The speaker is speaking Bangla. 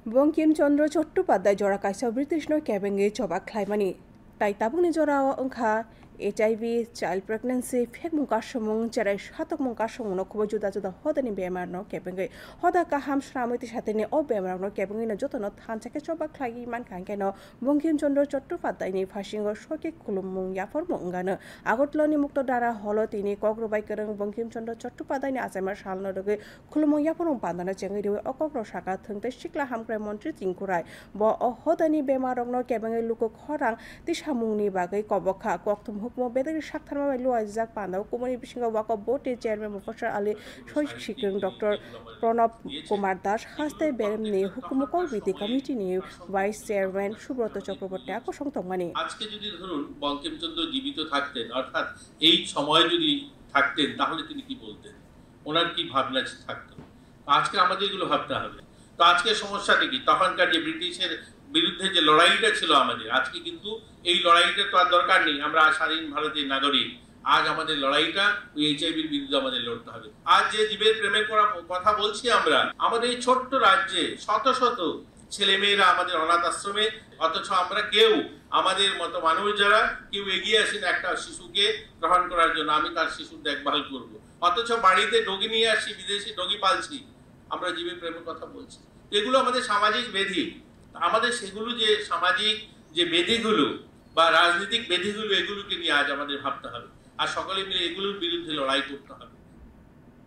बंकिमचन्द्र चट्टोपाध्याय जरा कायसा ब्रिटिश नो केबेंगे चबाक खायमानि ताई ताबुंनि जरा अंखा HIV चाइल्ड प्रेगनेंसी फेक मुंका समूं जेरै सातक मुंका समूं नो खुबै जुदा जुदा हदानि बेमार नो केबेंगे हदा काहाम श्रामति साथेनि ओ बेमार नो केबेंगे न जतन थानसाके चबाक खायि मान खांकेनो बंकिमचन्द्र चट्टोपाध्यायनि फासिंगो सके खुलुममुं याफर मुंगानो आगरतलानि मुक्त दारा हलो तिनि कग्रबाय गोरों बंकिमचन्द्र चट्टोपाध्यायनि आसामार सालनो दगे खुलुममुं याफर बान्दानो चेंगै दिवे अकग्र साका थंते सिक्ला हामग्राय मन्त्री तिंकुराय ब हदानि बेमार नो केबेंगे लुको खरां तिसामुंनि बागै कबखा कक्तम हुकमो बेदरि साक्थारमा बायलु आइजाक पान्दाव कुमारी बिसिंगा वाका बोर्डनि चेयारमैन मुफस्सर आली सयसिकिं डक्टर प्रणब कुमार दास हास्ते बेरेमनि हुकुम कमिटी कमिटिनि वाइस चेयारमैन सुब्रत चक्रवर्ती আকর্ষণ তংমানি আজকে যদি ধরুন বঙ্কিমচন্দ্র জীবিত থাকতেন অর্থাৎ এই সময় যদি থাকতেন তাহলে তিনি কি বলতেন ওনার কি ভাবনা থাকতো আজকে আমাদের এগুলো ভাবতে হবে তো আজকে সমস্যাটা কি তখনকার যে ব্রিটিশের বিরুদ্ধে যে লড়াইটা ছিল আমাদের আজকে কিন্তু এই লড়াইটা তো আর দরকার নেই আমরা স্বাধীন ভারতের নাগরিক আজ আমাদের লড়াইটা ওই এইচআইভির বিরুদ্ধে আমাদের লড়তে হবে আজ যে জীবের প্রেমের কথা বলছি আমরা আমাদের এই ছোট্ট রাজ্যে শত শত ছেলেমেয়েরা আমাদের অনাথ আশ্রমে অথচ আমরা কেউ আমাদের মতো মানুষ যারা কেউ এগিয়ে আসেন একটা শিশুকে গ্রহণ করার জন্য আমি তার শিশুর দেখভাল করব অথচ বাড়িতে ডগি নিয়ে আসি বিদেশি ডগি পালছি আমরা জীবের প্রেমের কথা বলছি এগুলো আমাদের সামাজিক ব্যাধি আমাদের সেগুলো যে সামাজিক যে ব্যাধিগুলো বা রাজনৈতিক ব্যাধিগুলো এগুলোকে নিয়ে আজ আমাদের ভাবতে হবে আর সকলে মিলে এগুলোর বিরুদ্ধে লড়াই করতে হবে।